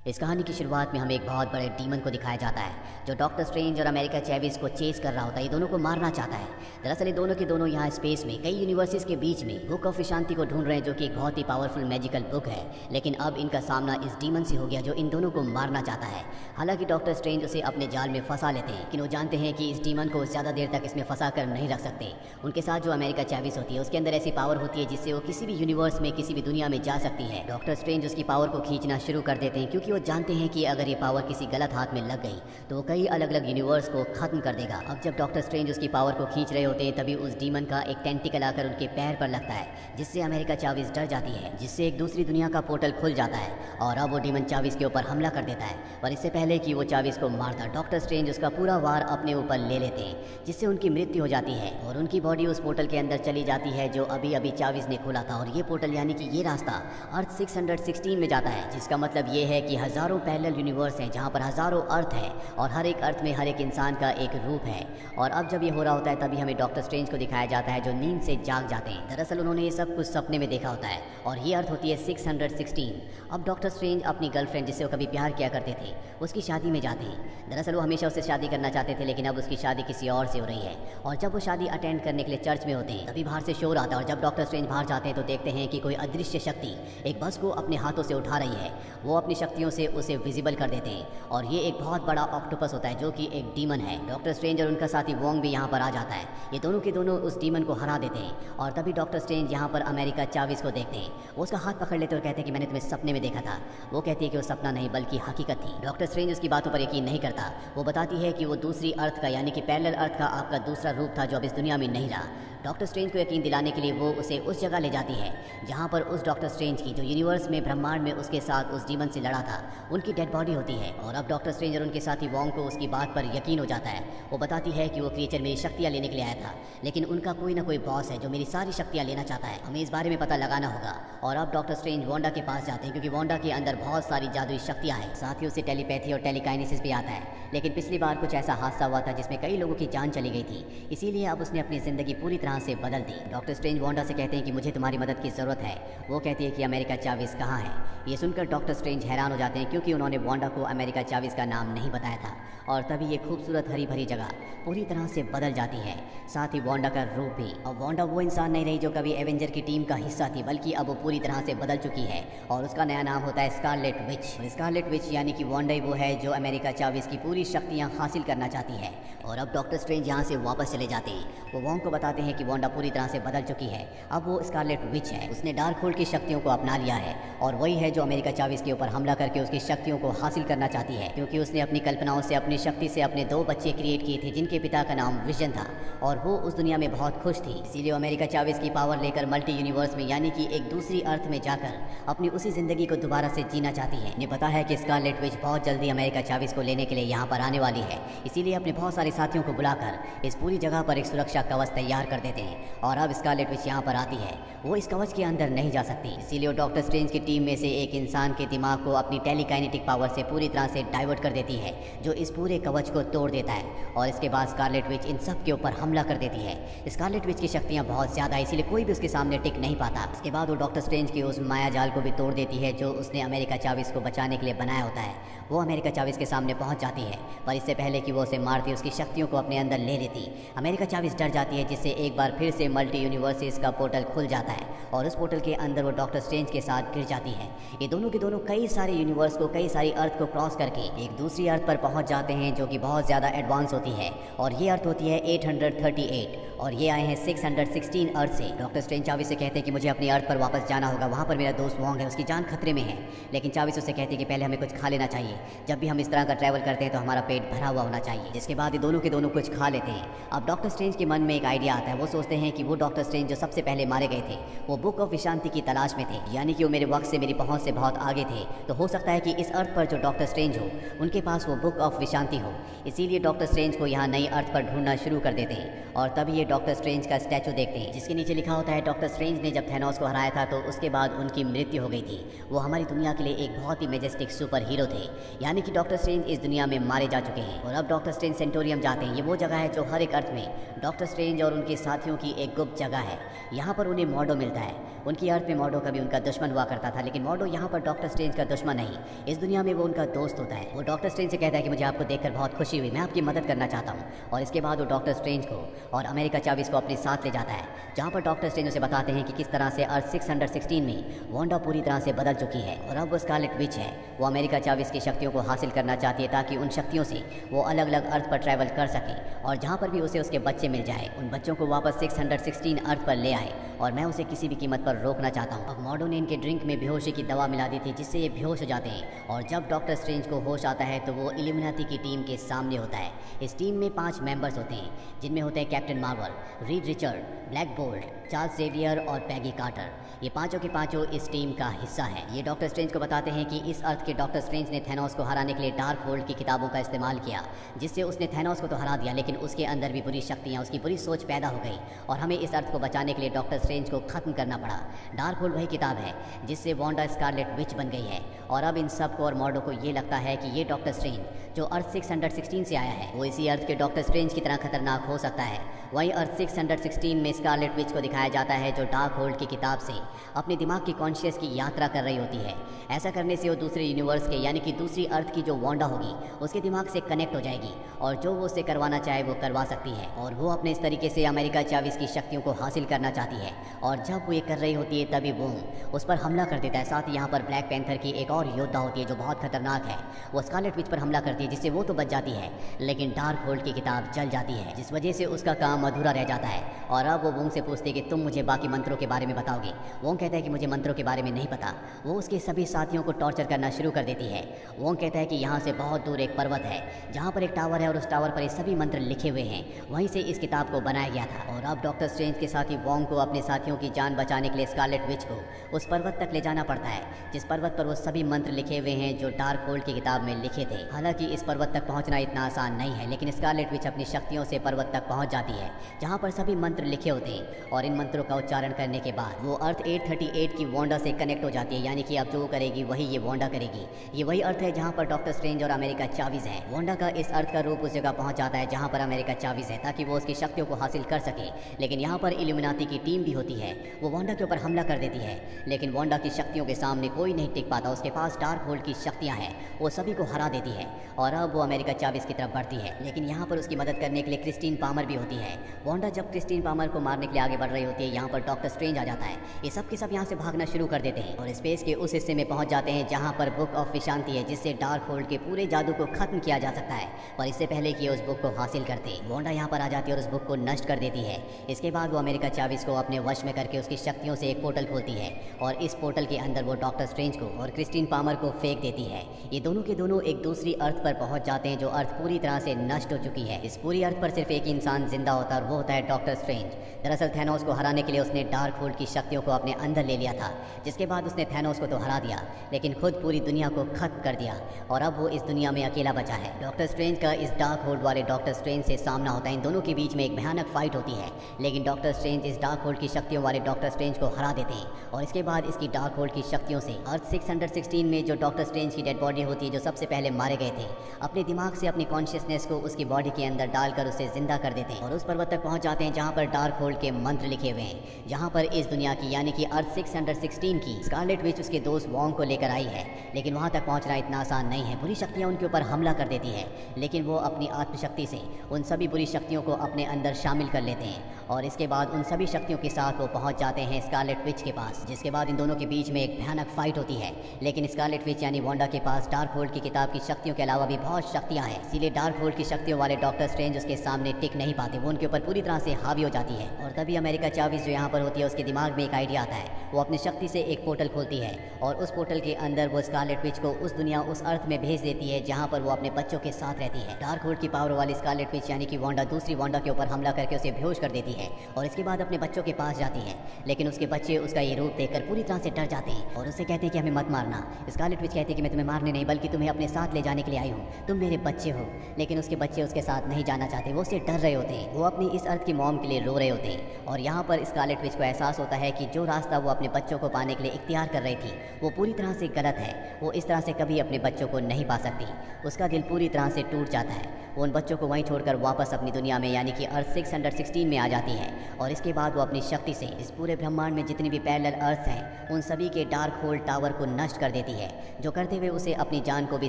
इस कहानी की शुरुआत में हमें एक बहुत बड़े डीमन को दिखाया जाता है जो डॉक्टर स्ट्रेंज और अमेरिका चैविस को चेस कर रहा होता है। ये दोनों को मारना चाहता है। दरअसल ये दोनों के दोनों यहाँ स्पेस में कई यूनिवर्सिटीज के बीच में बुक ऑफ विशांति को ढूंढ रहे हैं, जो कि एक बहुत ही पावरफुल मैजिकल बुक है। लेकिन अब इनका सामना इस डीमन से हो गया जो इन दोनों को मारना चाहता है। हालांकि डॉक्टर स्ट्रेंज उसे अपने जाल में फंसा लेते हैं, लेकिन वो जानते हैं कि इस डीमन को ज़्यादा देर तक इसमें फंसा कर नहीं रख सकते। उनके साथ जो अमेरिका चैविस होती है उसके अंदर ऐसी पावर होती है जिससे वो किसी भी यूनिवर्स में किसी भी दुनिया में जा सकती है। डॉक्टर स्ट्रेंज उसकी पावर को खींचना शुरू कर देते हैं क्योंकि वो जानते हैं कि अगर ये पावर किसी गलत हाथ में लग गई तो वो कई अलग अलग यूनिवर्स को खत्म कर देगा। अब जब डॉक्टर स्ट्रेंज उसकी पावर को खींच रहे होते हैं तभी उस डीमन का एक टेंटिकल आकर उनके पैर पर लगता है, जिससे अमेरिका चाविस डर जाती है, जिससे एक दूसरी दुनिया का पोर्टल खुल जाता है और अब वो डीमन चाविस के ऊपर हमला कर देता है। पर इससे पहले कि वो चाविस को मारता, डॉक्टर स्ट्रेंज उसका पूरा वार अपने ऊपर ले लेते हैं, जिससे उनकी मृत्यु हो जाती है और उनकी बॉडी उस पोर्टल के अंदर चली जाती है जो अभी अभी चाविस ने खोला था। और ये पोर्टल यानी कि ये रास्ता अर्थ 616 में जाता है, जिसका मतलब ये है कि हजारों पैरेलल यूनिवर्स हैं जहाँ पर हजारों अर्थ है और हर एक अर्थ में हर एक इंसान का एक रूप है। और अब जब ये हो रहा होता है तभी हमें डॉक्टर स्ट्रेंज को दिखाया जाता है जो नींद से जाग जाते हैं। दरअसल उन्होंने ये सब कुछ सपने में देखा होता है और ये अर्थ होती है 616। अब डॉक्टर स्ट्रेंज अपनी गर्लफ्रेंड जिससे वो कभी प्यार किया करते थे उसकी शादी में जाते हैं। दरअसल वो हमेशा उससे शादी करना चाहते थे, लेकिन अब उसकी शादी किसी और से हो रही है। और जब वो शादी अटेंड करने के लिए चर्च में होते हैं तभी बाहर से शोर आता है और जब डॉक्टर स्ट्रेंज बाहर जाते हैं तो देखते हैं कि कोई अदृश्य शक्ति एक बस को अपने हाथों से उठा रही है। वो अपनी शक्तियों से उसे विजिबल कर देते हैं और ये एक बहुत बड़ा ऑक्टोपस होता है जो कि एक डीमन है। डॉक्टर स्ट्रेंज और उनका साथी वोंग भी यहाँ पर आ जाता है। ये दोनों के दोनों उस डीमन को हरा देते हैं और तभी डॉक्टर स्ट्रेंज यहाँ पर अमेरिका चाविस को देखते हैं। वो उसका हाथ पकड़ लेते और कहते हैं कि मैंने तुम्हें सपने में देखा था। वो कहती है कि वो सपना नहीं बल्कि हकीकत थी। डॉक्टर स्ट्रेंज उसकी बातों पर यकीन नहीं करता। वो बताती है कि वो दूसरी अर्थ का यानी कि पैरेलल अर्थ का आपका दूसरा रूप था जो अब इस दुनिया में नहीं रहा। डॉक्टर स्ट्रेंज को यकीन दिलाने के लिए वो उसे उस जगह ले जाती है जहाँ पर उस डॉक्टर स्ट्रेंज की जो यूनिवर्स में ब्रह्मांड में उसके साथ उस डीमन से लड़ा था उनकी डेड बॉडी होती है। और अब डॉक्टर स्ट्रेंज और उनके साथी वोंग को उसकी बात पर यकीन हो जाता है। वो बताती है कि वो क्रिएचर मेरी शक्तियाँ लेने के लिए आया था, लेकिन उनका कोई ना कोई बॉस है जो मेरी सारी शक्तियाँ लेना चाहता है। हमें इस बारे में पता लगाना होगा। और अब डॉक्टर स्ट्रेंज वांडा के पास जाते हैं क्योंकि वांडा के अंदर बहुत सारी जादुई शक्तियाँ हैं, साथ ही उसे टेलीपैथी और टेलीकाइनेसिस भी आता है। लेकिन पिछली बार कुछ ऐसा हादसा हुआ था जिसमें कई लोगों की जान चली गई थी, इसीलिए अब उसने अपनी ज़िंदगी पूरी तरह से बदल दी। डॉक्टर स्ट्रेंज वांडा से कहते हैं कि मुझे तुम्हारी मदद की ज़रूरत है। वो कहती है कि अमेरिका चाविस कहाँ है। ये सुनकर डॉक्टर स्ट्रेंज हैरान हो जाते हैं क्योंकि उन्होंने वांडा को अमेरिका चाविस का नाम नहीं बताया था। और तभी ये खूबसूरत हरी भरी जगह पूरी तरह से बदल जाती है, साथ ही वांडा का रूप भी। अब वांडा वो इंसान नहीं रही जो कभी एवेंजर की टीम का हिस्सा थी, बल्कि अब वो पूरी तरह से बदल चुकी है और उसका नया नाम होता है स्कारलेट विच। स्कारलेट विच यानी कि वांडा ही वो है जो अमेरिका चाविस की पूरी शक्तियाँ हासिल करना चाहती है। और अब डॉक्टर स्ट्रेंज यहाँ से वापस चले जाते हैं। वो वोंग को बताते हैं कि वांडा पूरी तरह से बदल चुकी है, अब वो स्कारलेट विच है। उसने डार्क होल्ड की शक्तियों को अपना लिया है और वही है जो अमेरिका चाविस के ऊपर हमला करके उसकी शक्तियों को हासिल करना चाहती है, क्योंकि उसने अपनी कल्पनाओं से अपनी शक्ति से अपने 2 बच्चे क्रिएट किए थे जिनके पिता का नाम विजन था और वो उस दुनिया में बहुत खुश थी। इसीलिए वो अमेरिका चाविस की पावर लेकर मल्टी यूनिवर्स में यानी कि एक दूसरी अर्थ में जाकर अपनी उसी जिंदगी को दोबारा से जीना चाहती है। इन्हें पता है कि स्कारलेट विच बहुत जल्दी अमेरिका चाविस को लेने के लिए यहाँ पर आने वाली है, इसीलिए अपने बहुत सारे साथियों को बुलाकर इस पूरी जगह पर एक सुरक्षा कवच तैयार कर देते हैं। और अब स्कारलेट विच यहाँ पर आती है। वो इस कवच के अंदर नहीं जा सकती, इसीलिए वो डॉक्टर स्ट्रेंज की टीम में से एक इंसान के दिमाग को अपनी टेलीकाइनेटिक पावर से पूरी तरह से डाइवर्ट कर देती है, जो इस पूरे कवच को तोड़ देता है। और इसके बाद स्कारलेट विच इन सब के ऊपर हमला कर देती है। स्कारलेट विच की शक्तियाँ बहुत ज़्यादा है, इसीलिए कोई भी उसके सामने टिक नहीं पाता। इसके बाद वो डॉक्टर स्ट्रेंज की उस माया जाल को भी तोड़ देती है जो उसने अमेरिका चाविस को बचाने के लिए बनाया होता है। वो अमेरिका चाविस के सामने पहुंच जाती है, पर इससे पहले कि वो उसे मारती उसकी शक्तियों को अपने अंदर ले लेती। अमेरिका चाविस डर जाती है, जिससे एक बार फिर से मल्टी यूनिवर्सिस का पोर्टल खुल जाता है और उस पोर्टल के अंदर वो डॉक्टर स्ट्रेंज के साथ गिर जाती है। ये दोनों के दोनों कई सारे यूनिवर्स को, कई सारी अर्थ को क्रॉस करके एक दूसरी अर्थ पर पहुंच जाते हैं जो कि बहुत ज़्यादा एडवांस होती है। और ये अर्थ होती है 838 और ये आए हैं 616 अर्थ से। डॉक्टर स्ट्रेंज चाविस से कहते हैं कि मुझे अपनी अर्थ पर वापस जाना होगा, वहाँ पर मेरा दोस्त वोंग है, उसकी जान खतरे में है। लेकिन चाविस उससे कहती है कि पहले हमें कुछ खा लेना चाहिए। जब भी हम इस तरह का ट्रैवल करते हैं तो हमारा पेट भरा हुआ होना चाहिए। जिसके बाद ये दोनों के दोनों कुछ खा लेते हैं। अब डॉक्टर स्ट्रेंज के मन में एक आइडिया आता है। वो सोचते हैं कि वो डॉक्टर स्ट्रेंज जो सबसे पहले मारे गए थे वो बुक ऑफ विशांति की तलाश में थे, यानी कि वो मेरे वक्त से, मेरी पहुंच से बहुत आगे थे। तो हो सकता है कि इस अर्थ पर जो डॉक्टर स्ट्रेंज हो उनके पास वो बुक ऑफ विशांति हो। इसीलिए डॉक्टर स्ट्रेंज को यहाँ नई अर्थ पर ढूंढना शुरू कर देते हैं। और तभी ये डॉक्टर स्ट्रेंज का स्टैचू देखते हैं जिसके नीचे लिखा होता है डॉक्टर स्ट्रेंज ने जब थैनोस को हराया था तो उसके बाद उनकी मृत्यु हो गई थी। वो हमारी दुनिया के लिए एक बहुत ही मेजेस्टिक सुपर हीरो थे, यानी कि डॉक्टर स्ट्रेंज इस दुनिया में मारे जा चुके हैं। और अब डॉक्टर स्ट्रेंज सेंटोरियम जाते हैं। ये वो जगह है जो हर एक अर्थ में डॉक्टर स्ट्रेंज और उनके साथियों की एक गुप्त जगह है। यहाँ पर उन्हें मॉर्डो मिलता है। उनकी अर्थ में मॉर्डो कभी उनका दुश्मन हुआ करता था, लेकिन मॉर्डो यहाँ पर डॉक्टर स्ट्रेंज का दुश्मन नहीं, इस दुनिया में वो उनका दोस्त होता है। वो डॉक्टर स्ट्रेंज से कहता है कि मुझे आपको देखकर बहुत खुशी हुई, मैं आपकी मदद करना चाहता हूँ। और इसके बाद वो डॉक्टर स्ट्रेंज को और अमेरिका चाविस को अपने साथ ले जाता है, जहाँ पर डॉक्टर स्ट्रेंज उसे बताते हैं कि किस तरह से अर्थ 616 में वांडा पूरी तरह से बदल चुकी है और अब वो स्कारलेट विच है। वो अमेरिका चाविस की शक्तियों को हासिल करना चाहती है ताकि उन शक्तियों से वो अलग अलग अर्थ पर ट्रैवल कर सके और जहाँ पर भी उसे उसके बच्चे मिल जाए उन बच्चों को वापस 616 अर्थ पर ले आए, और मैं उसे किसी भी कीमत पर रोकना चाहता हूँ। अब मॉर्डो ने इनके ड्रिंक में बेहोशी की दवा मिला दी थी जिससे ये बेहोश हो जाते हैं, और जब डॉक्टर स्ट्रेंज को होश आता है तो वो इल्यूमिनाटी की टीम के सामने होता है। इस टीम में 5 मेंबर्स होते हैं, जिनमें होते हैं Captain Marvel, Reed Richard, Black Bolt, Charles Xavier और पैगी कार्टर। ये पांचों के पांचों इस टीम का हिस्सा है। ये डॉक्टर स्ट्रेंज को बताते हैं कि इस अर्थ के डॉक्टर स्ट्रेंज ने थैनोस को हराने के लिए डार्क होल्ड की किताबों का इस्तेमाल किया, जिससे उसने थैनोस को तो हरा दिया, लेकिन उसके अंदर भी बुरी शक्तियाँ, उसकी बुरी सोच पैदा हो गई और हमें इस अर्थ को बचाने के लिए डॉक्टर स्ट्रेंज को खत्म करना पड़ा। डार्क होल्ड वही किताब है जिससे वांडा स्कारलेट विच बन गई है, और अब इन सब को और मॉर्डो को ये लगता है कि ये डॉक्टर स्ट्रेंज जो अर्थ 616 से आया है वो इसी अर्थ के डॉक्टर स्ट्रेंज की तरह खतरनाक हो सकता है। वहीं अर्थ 616 में स्कारलेट विच को दिखाया जाता है जो डार्क होल्ड की किताब से अपने दिमाग की कॉन्शियस की यात्रा कर रही होती है। ऐसा करने से वो दूसरे यूनिवर्स के यानी कि दूसरी अर्थ की जो वांडा होगी उसके दिमाग से कनेक्ट हो जाएगी और जो वो उससे करवाना चाहे वो करवा सकती है, और वो अपने इस तरीके से अमेरिका चाविस की शक्तियों को हासिल करना चाहती है। और जब वो ये कर रही होती है तभी वो उस पर हमला कर देता है। साथ ही यहाँ पर ब्लैक पैंथर की एक और योद्धा होती है जो बहुत खतरनाक है, वो स्कारलेट विच पर हमला करती है जिससे वो तो बच जाती है, लेकिन डार्क होल्ड की किताब जल जाती है जिस वजह से उसका काम अधूरा रह जाता है। और अब वो वोंग से पूछती है कि तुम मुझे बाकी मंत्रों के बारे में बताओगे। वोंग कहता है कि मुझे मंत्रों के बारे में नहीं पता। वो उसके सभी साथियों को टॉर्चर करना शुरू कर देती है। वोंग कहता है कि यहाँ से बहुत दूर एक पर्वत है जहाँ पर एक टावर है और उस टावर पर ये सभी मंत्र लिखे हुए हैं, वहीं से इस किताब को बनाया गया था। और अब डॉक्टर स्ट्रेंज के साथ ही वोंग को अपने साथियों की जान बचाने के लिए स्कारलेट विच को उस पर्वत तक ले जाना पड़ता है जिस पर्वत पर वो सभी मंत्र लिखे हुए हैं जो डार्क होल्ड की किताब में लिखे थे। हालांकि इस पर्वत तक पहुंचना इतना आसान नहीं है, लेकिन स्कारलेट विच अपनी शक्तियों से पर्वत तक पहुंच जाती है जहां पर सभी मंत्र लिखे होते हैं, और इन मंत्रों का उच्चारण करने के बाद वो अर्थ 838 की वांडा से कनेक्ट हो जाती है। यानी कि अब जो वो करेगी वही ये वांडा करेगी। ये वही अर्थ है जहाँ पर डॉक्टर स्ट्रेंज और अमेरिका चाविस है। वांडा का इस अर्थ का रूप उस जगह पहुंच जाता है जहाँ पर अमेरिका चाविस है ताकि वो उसकी शक्तियों को हासिल कर सके, लेकिन यहाँ पर इल्यूमिनाटी की टीम भी होती है। वो वांडा के ऊपर हमला कर देती है, लेकिन वांडा की शक्तियों के सामने कोई नहीं टिक पाता। उसके पास डार्क होल्ड की शक्तियाँ हैं, वो सभी को हरा देती है और अब वो अमेरिका चाविस की तरफ बढ़ती है। लेकिन यहाँ पर उसकी मदद करने के लिए क्रिस्टीन पामर भी होती है। वांडा जब क्रिस्टीन पामर को मारने के लिए आगे बढ़ रही होती है, यहाँ पर डॉक्टर स्ट्रेंज आ जाता है। ये सब के सब यहाँ से भागना शुरू कर देते हैं और स्पेस के उस हिस्से में पहुंच जाते हैं जहाँ पर बुक ऑफ विशांति है, जिससे डार्क होल्ड के पूरे जादू को खत्म किया जा सकता है। और इससे पहले कि उस बुक को हासिल करते वांडा यहाँ पर आ जाती है और उस बुक को नष्ट कर देती है। इसके बाद वो अमेरिका चाविस को अपने वश में करके उसकी शक्तियों से एक पोर्टल खोलती है और इस पोर्टल के अंदर वो डॉक्टर स्ट्रेंज को और क्रिस्टीन पामर को फेंक देती है। ये दोनों के दोनों एक दूसरी अर्थ पर पहुंच जाते हैं जो अर्थ पूरी तरह से नष्ट हो चुकी है। इस पूरी अर्थ पर सिर्फ एक इंसान जिंदा होता है और वो होता है डॉक्टर स्ट्रेंज। दरअसल थैनोस को हराने के लिए उसने डार्क होल्ड की शक्तियों को अपने अंदर ले लिया था, जिसके बाद उसने थैनोस को तो हरा दिया लेकिन खुद पूरी दुनिया को खत्म कर दिया और अब वो इस दुनिया में अकेला बचा है। डॉक्टर स्ट्रेंज का इस डार्क होल्ड वाले डॉक्टर स्ट्रेंज से सामना होता है। इन दोनों के बीच में एक भयानक फाइट होती है, लेकिन डॉक्टर स्ट्रेंज इस डार्क होल्ड की शक्तियों वाले डॉक्टर स्ट्रेंज को हरा देते हैं और इसके बाद इसकी डार्क होल्ड की शक्तियों से अर्थ 616 में जो डॉक्टर स्ट्रेंज की डेड बॉडी होती है जो सबसे पहले मारे गए थे, अपने दिमाग से अपनी कॉन्शियसनेस को उसकी बॉडी के अंदर डालकर उसे जिंदा कर देते हैं और उस पर्वत तक पहुंच जाते हैं जहां पर डार्क होल्ड के मंत्र लिखे हुए हैं, जहां पर इस दुनिया की यानी कि अर्थ 616 की स्कारलेट विच उसके दोस्त वोंग को लेकर आई है। लेकिन वहां तक पहुंचना इतना आसान नहीं है। बुरी शक्तियां उनके ऊपर हमला कर देती है, लेकिन वो अपनी आत्मशक्ति से उन सभी बुरी शक्तियों को अपने अंदर शामिल कर लेते हैं और इसके बाद उन सभी शक्तियों के साथ वो पहुंच जाते हैं स्कारलेट विच के पास, जिसके बाद इन दोनों के बीच में एक भयानक फाइट होती है। लेकिन स्कारलेट विच यानी वांडा के पास डार्क होल्ड की किताब की शक्तियों के अलावा भी बहुत शक्तियां हैं, इसीलिए डार्क होल्ड की शक्तियों वाले डॉक्टर स्ट्रेंज उसके सामने टिक नहीं पाते। वो उनके ऊपर पूरी तरह से हावी हो जाती है और तभी अमेरिका चाविस जो यहाँ पर होती है उसके दिमाग में एक आइडिया आता है। वो अपनी शक्ति से एक पोर्टल खोलती है और उस पोर्टल के अंदर वो स्कारलेट विच को उस दुनिया उस अर्थ में भेज देती है जहाँ पर वो अपने बच्चों के साथ रहती है। डार्क होल्ड की पावर वाली स्कारलेट विच यानी कि वांडा दूसरी वांडा के ऊपर हमला करके उसे बेहोश कर देती है और इसके बाद अपने बच्चों के पास जाती है, लेकिन उसके बच्चे उसका ये रूप देखकर पूरी तरह से डर जाते हैं और उससे कहते हैं कि हमें मत मारना। स्कारलेट विच कहती है कि मैं तुम्हें मारने नहीं बल्कि तुम्हें अपने साथ ले जाने के लिए आई हूँ, तुम मेरे बच्चे हो। लेकिन उसके बच्चे उसके साथ नहीं जाना चाहते, वो उससे डर रहे होते हैं, वो अपनी इस अर्थ की मॉम के लिए रो रहे होते हैं। और यहाँ पर स्कारलेट विच को एहसास होता है कि जो रास्ता वो अपने बच्चों को पाने के लिए इख्तियार कर रही थी वो पूरी तरह से गलत है। वो इस तरह से कभी अपने बच्चों को नहीं पा सकती। उसका दिल पूरी तरह से टूट जाता है। वो उन बच्चों को वहीं छोड़कर वापस अपनी दुनिया में यानी कि अर्थ 616 क्रिस्टीन में आ जाती है और इसके बाद वो अपनी शक्ति से इस पूरे ब्रह्मांड में जितनी भी पैरेलल अर्थ हैं उन सभी के डार्क होल टावर को नष्ट कर देती है, जो करते हुए उसे अपनी जान को भी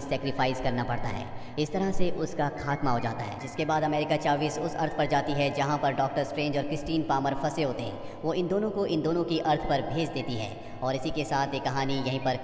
सेक्रीफाइस करना पड़ता है। इस तरह से उसका खात्मा हो जाता है, जिसके बाद अमेरिका चावेस उस अर्थ पर जाती है जहाँ पर डॉक्टर स्ट्रेंज और क्रिस्टीन पामर फंसे होते हैं। वो इन दोनों को इन दोनों की अर्थ पर भेज देती है और इसी के साथ ये कहानी यहीं पर